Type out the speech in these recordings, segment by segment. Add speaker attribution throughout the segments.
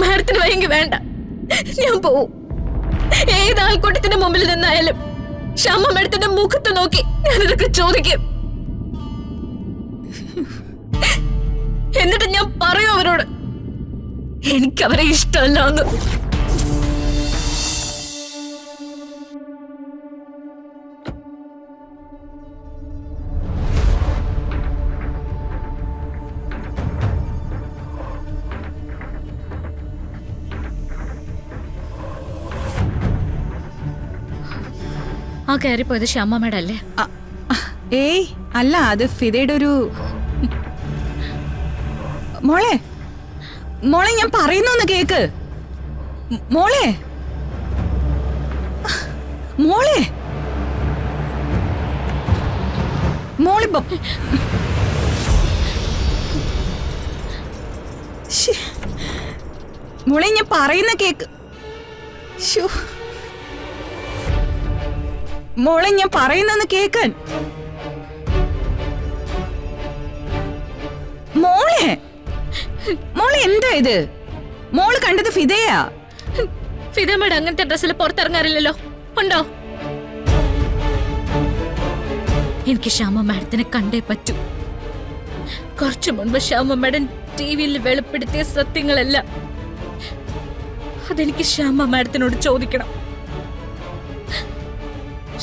Speaker 1: മാഡത്തിന് വയ്യെങ്കിൽ വേണ്ട, ഞാൻ പോവും. ഏത് ആൾക്കൂട്ടത്തിന്റെ മുമ്പിൽ നിന്നായാലും ശ്യാമ മാഡത്തിന്റെ മുഖത്ത് നോക്കി ഞാനിതൊക്കെ ചോദിക്കും. എന്നിട്ട് ഞാൻ പറയും അവരോട് എനിക്കവരെ ഇഷ്ടമല്ല എന്ന്. ആ കയറിപ്പോയത് ശ്യാമ മേഡം അല്ലേ?
Speaker 2: ഏയ് അല്ല, അത് ഫിദയുടെ ഒരു മോളെ. മോളെ ഞാൻ പറയുന്നു കേക്ക്. മോളെ മോളെ മോളെ മോളെ ഞാൻ പറയുന്ന കേക്ക്. മോളെ ഞാൻ പറയുന്നെന്ന് കേക്കാൻ. മോളെ മോളെ എന്താ ഇത്? മോള് കണ്ടത് ഫിദയാ?
Speaker 1: ഫിദ മേഡം അങ്ങനത്തെ ഡ്രസ്സിൽ പുറത്തിറങ്ങാറില്ലല്ലോ, ഉണ്ടോ? എനിക്ക് ശ്യാമ മാഡത്തിനെ കണ്ടേ പറ്റൂ. കുറച്ചു മുൻപ് ശ്യാമ മാഡം ടിവിയിൽ വെളിപ്പെടുത്തിയ സത്യങ്ങളെല്ലാം അതെനിക്ക് ശ്യാമ മാഡത്തിനോട് ചോദിക്കണം.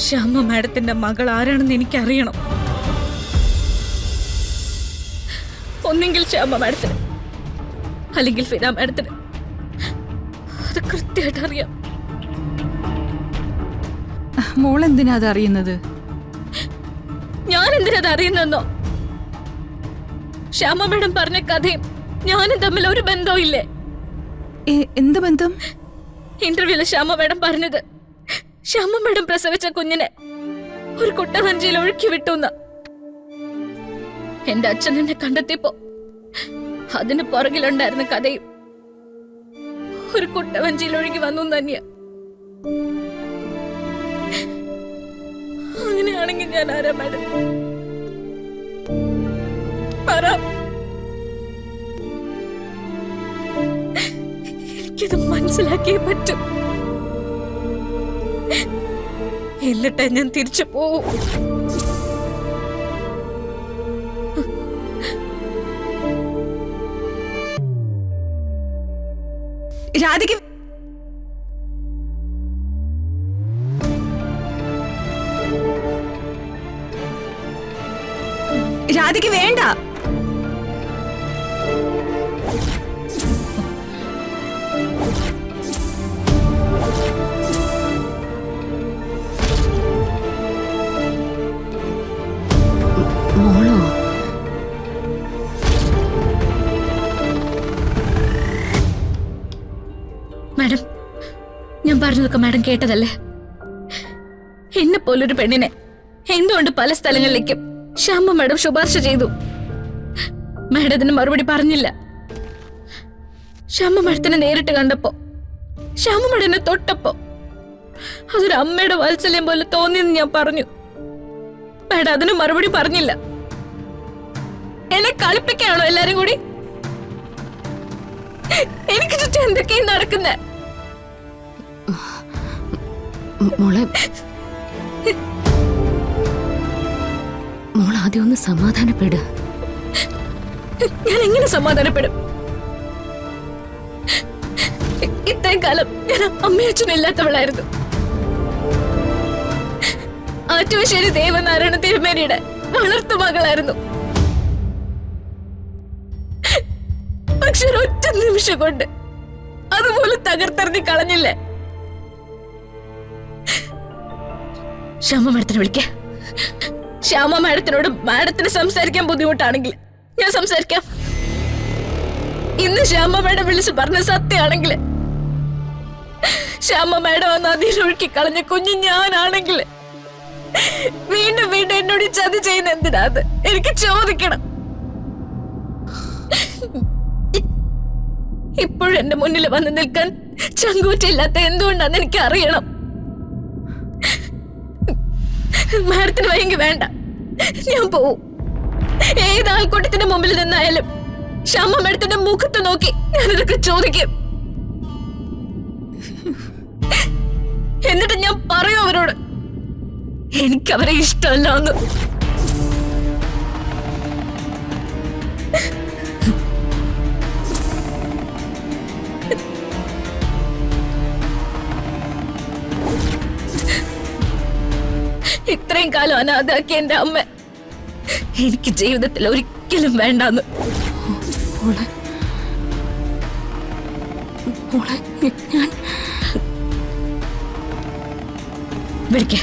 Speaker 1: ശ്യാമ മാഡത്തിന്റെ മകൾ ആരാണെന്ന് എനിക്കറിയണം. ഒന്നെങ്കിൽ ശ്യാമ മാഡത്തിന്, അല്ലെങ്കിൽ ഫിദ മാഡത്തിന്. അത് കൃത്യമായിട്ട് അറിയാം.
Speaker 2: മോൾ എന്തിനാ അത് അറിയുന്നത്?
Speaker 1: ഞാൻ എന്തിനാ അത് അറിയുന്നെന്നോ? ശ്യാമ മാഡം പറഞ്ഞ കഥയും ഞാനും തമ്മിൽ ഒരു ബന്ധവും ഇല്ലേ?
Speaker 2: എന്ത് ബന്ധം?
Speaker 1: ഇന്റർവ്യൂല് ശ്യാമ മാഡം പറഞ്ഞത് ശ്യാമ മാഡം പ്രസവിച്ച കുഞ്ഞിനെ ഒരു കുട്ടവഞ്ചിയിൽ ഒഴുക്കി വിട്ടുന്ന. എന്റെ അച്ഛൻ എന്നെ കണ്ടെത്തിയപ്പോ അതിന് പുറകിലുണ്ടായിരുന്ന കഥയും ഒരു കുട്ടവഞ്ചിയിൽ ഒഴുകി വന്നു തന്നെയാ. അങ്ങനെയാണെങ്കിൽ ഞാൻ ആരാ മാഡം? എനിക്കിത് മനസ്സിലാക്കിയേ പറ്റും. എന്നിട്ട് ഞാൻ തിരിച്ചു പോവും.
Speaker 2: രാധിക രാധിക വേണ്ട.
Speaker 1: മോളോ? മാഡം, ഞാൻ പറഞ്ഞതൊക്കെ മാഡം കേട്ടതല്ലേ? എന്നെ പോലൊരു പെണ്ണിനെ എന്തുകൊണ്ട് പല സ്ഥലങ്ങളിലേക്കും ശ്യാമ മാഡം ശുപാർശ ചെയ്തു? മാഡം അതിന് മറുപടി പറഞ്ഞില്ല. ശ്യാമ മാഡത്തിനെ നേരിട്ട് കണ്ടപ്പോ, ശ്യാമ മാഡത്തിനെ തൊട്ടപ്പോ അതൊരു അമ്മയുടെ വാത്സല്യം പോലെ തോന്നിയെന്ന് ഞാൻ പറഞ്ഞു. മാഡം അതിന് മറുപടി പറഞ്ഞില്ല. എന്നെ കളിപ്പിക്കാണോ എല്ലാരും കൂടി? എനിക്ക് ചുറ്റും എന്തൊക്കെയും നടക്കുന്നേ.
Speaker 3: മോളെ, മോൾ ആദ്യം ഒന്ന് സമാധാനപ്പെട്.
Speaker 1: ഞാൻ എങ്ങനെ സമാധാനപ്പെടും? ഇത്രയും കാലം ഞാൻ അമ്മയച്ഛനും ഇല്ലാത്തവളായിരുന്നു. ആറ്റുവശ്ശേരി ദേവനാരായണ തിരുമേനിയുടെ വളർത്തു മകളായിരുന്നു. പക്ഷെ ഒറ്റ നിമിഷം കൊണ്ട് അതുപോലെ തകർത്തെറിഞ്ഞ് കളഞ്ഞില്ലേ? ശ്യാമ മാഡത്തിനെ വിളിക്ക. ശ്യാമ മാഡത്തിനോട് മാഡത്തിന് സംസാരിക്കാൻ ബുദ്ധിമുട്ടാണെങ്കിൽ ഞാൻ സംസാരിക്കാം. ഇന്ന് ശ്യാമ മാഡം വിളിച്ച് പറഞ്ഞ സത്യമാണെങ്കിൽ, ശ്യാമ മാഡം വന്ന് അതിലൊഴുക്കി കളഞ്ഞ കുഞ്ഞ് ഞാനാണെങ്കിൽ വീണ്ടും വീണ്ടും എന്നോട് ചതി ചെയ്യുന്ന എന്തിനാ? അത് എനിക്ക് ചോദിക്കണം. ഇപ്പോഴും എന്റെ മുന്നിൽ വന്ന് നിൽക്കാൻ ചങ്കൂറ്റില്ലാത്ത എന്തുകൊണ്ടാന്ന് എനിക്ക് അറിയണം. മാഡത്തിന് വയ്യെങ്കിൽ വേണ്ട, ഞാൻ പോവും. ഏത് ആൾക്കൂട്ടത്തിന്റെ മുമ്പിൽ നിന്നായാലും ശ്യാമ മാഡത്തിന്റെ മുഖത്ത് നോക്കി ഞാനിതൊക്കെ ചോദിക്കും. എന്നിട്ട് ഞാൻ പറയൂ അവരോട് എനിക്കവരെ ഇഷ്ടമല്ല എന്ന്. ഇത്രയും കാലം അനാഥാക്കിയ എന്റെ അമ്മ എനിക്ക് ജീവിതത്തിൽ ഒരിക്കലും വേണ്ടാന്ന്.
Speaker 3: മോളെ മോളെ ഞാൻ
Speaker 1: വിളിക്ക,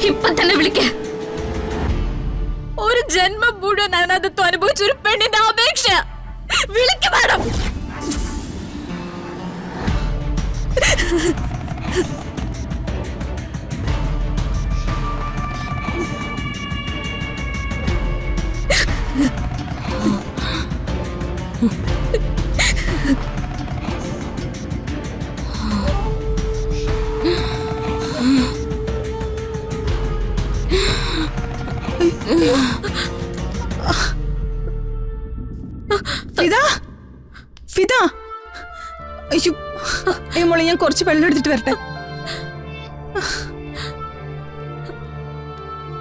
Speaker 1: ഇപ്പൊ തന്നെ വിളിക്ക. ഒരു ജന്മം മുഴുവൻ അനാഥത്വം അനുഭവിച്ച ഒരു പെണ്ണിന്റെ അപേക്ഷ വിളിക്ക മാഡം.
Speaker 2: ഫിദ, ഫിദ, അയ്യോ, മോളെ ഞാൻ കുറച്ച് വെള്ളം എടുത്തിട്ട് വരട്ടെ.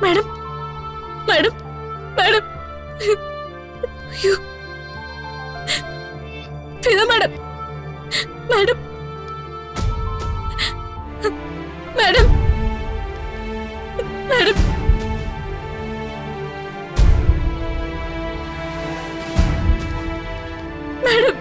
Speaker 1: മാഡം, മാഡം, മാഡം, അയ്യോ, Fida madam, madam, madam, madam, madam.